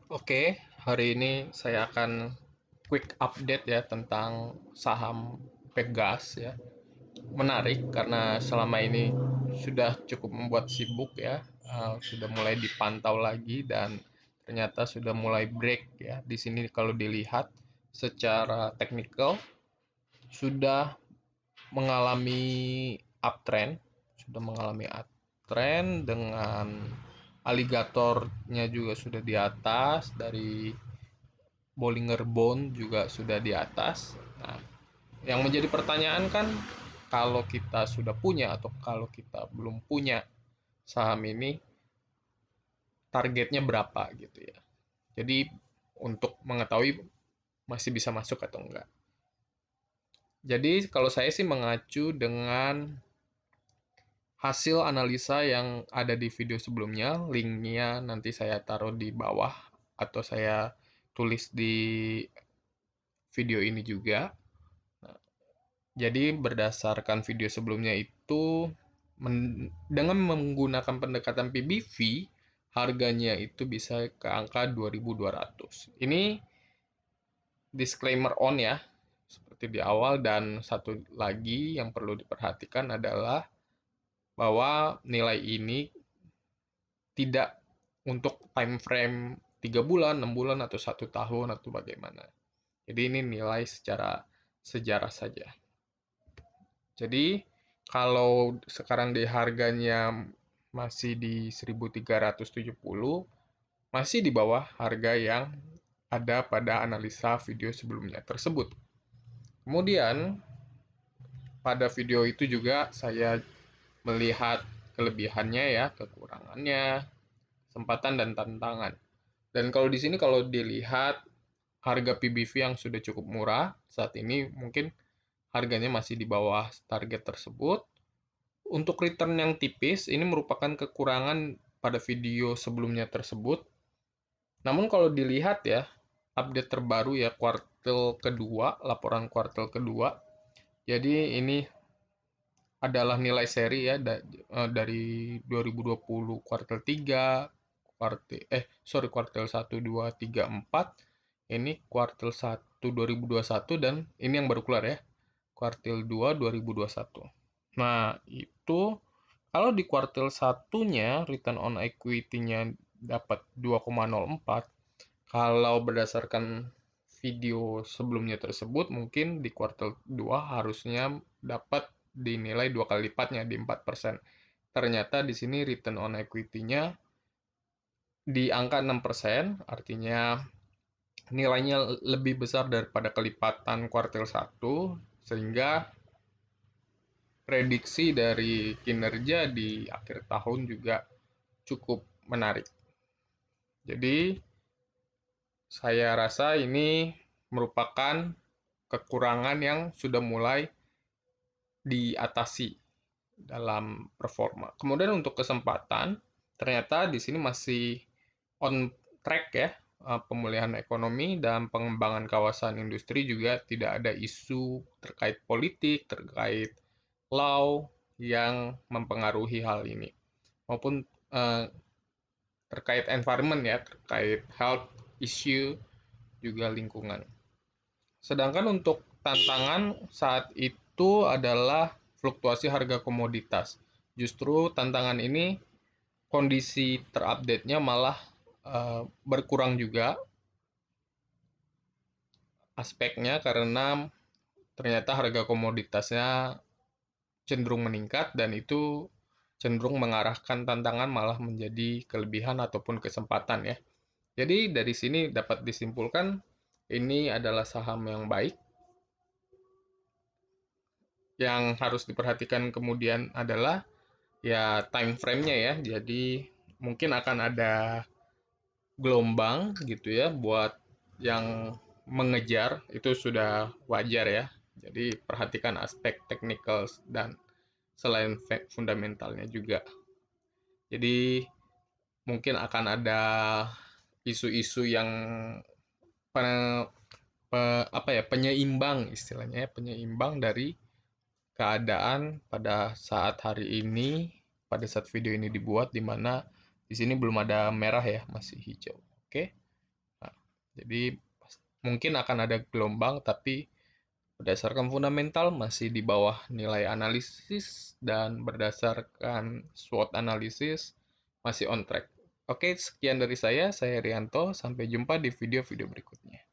Oke, hari ini saya akan quick update ya tentang saham Pegas ya. Menarik karena selama ini sudah cukup membuat sibuk ya, sudah mulai dipantau lagi dan ternyata sudah mulai break ya. Di sini kalau dilihat secara teknikal sudah mengalami uptrend, sudah mengalami uptrend dengan aligatornya juga sudah di atas dari Bollinger Bond juga sudah di atas. Nah, yang menjadi pertanyaan kan kalau kita sudah punya atau kalau kita belum punya saham ini targetnya berapa gitu ya. Jadi untuk mengetahui masih bisa masuk atau enggak. Jadi kalau saya sih mengacu dengan hasil analisa yang ada di video sebelumnya, linknya nanti saya taruh di bawah atau saya tulis di video ini juga. Jadi berdasarkan video sebelumnya itu dengan menggunakan pendekatan PBV harganya itu bisa ke angka 2.200. Ini disclaimer on ya, seperti di awal, dan satu lagi yang perlu diperhatikan adalah bahwa nilai ini tidak untuk time frame 3 bulan, 6 bulan, atau 1 tahun, atau bagaimana. Jadi ini nilai secara sejarah saja. Jadi kalau sekarang di harganya masih di 1.370, masih di bawah harga yang ada pada analisa video sebelumnya tersebut. Kemudian pada video itu juga saya melihat kelebihannya ya, kekurangannya, kesempatan dan tantangan. Dan kalau di sini kalau dilihat harga PBV yang sudah cukup murah saat ini mungkin harganya masih di bawah target tersebut. Untuk return yang tipis, ini merupakan kekurangan pada video sebelumnya tersebut. Namun kalau dilihat ya, update terbaru ya kuartal kedua, laporan kuartal kedua. Jadi ini adalah nilai seri ya dari 2020 kuartal 3, kuartal 1, 2, 3, 4. Ini kuartal 1 2021 dan ini yang baru keluar ya. Kuartal 2 2021. Nah, itu kalau di kuartal satunya return on equity-nya dapat 2,04, kalau berdasarkan video sebelumnya tersebut mungkin di kuartal 2 harusnya dapat dinilai 2 kali lipatnya di 4%. Ternyata di sini return on equity-nya di angka 6%, artinya nilainya lebih besar daripada kelipatan kuartal 1, sehingga prediksi dari kinerja di akhir tahun juga cukup menarik. Jadi, saya rasa ini merupakan kekurangan yang sudah mulai diatasi dalam performa. Kemudian untuk kesempatan, ternyata di sini masih on track ya, pemulihan ekonomi dan pengembangan kawasan industri juga tidak ada isu terkait politik, terkait law yang mempengaruhi hal ini. Maupun terkait environment ya, terkait health issue, juga lingkungan. Sedangkan untuk tantangan saat itu adalah fluktuasi harga komoditas. Justru tantangan ini kondisi terupdate-nya malah berkurang juga aspeknya karena ternyata harga komoditasnya cenderung meningkat dan itu cenderung mengarahkan tantangan malah menjadi kelebihan ataupun kesempatan ya. Jadi dari sini dapat disimpulkan ini adalah saham yang baik. Yang harus diperhatikan kemudian adalah ya time frame-nya ya. Jadi mungkin akan ada gelombang gitu ya buat yang mengejar, itu sudah wajar ya. Jadi perhatikan aspek technical dan selain fundamentalnya juga. Jadi mungkin akan ada isu-isu yang pe- apa ya, penyeimbang istilahnya ya, penyeimbang dari keadaan pada saat hari ini, pada saat video ini dibuat, di mana di sini belum ada merah ya, masih hijau. Oke. Jadi mungkin akan ada gelombang, tapi berdasarkan fundamental masih di bawah nilai analisis dan berdasarkan SWOT analisis masih on track. Oke, sekian dari saya Rianto. Sampai jumpa di video-video berikutnya.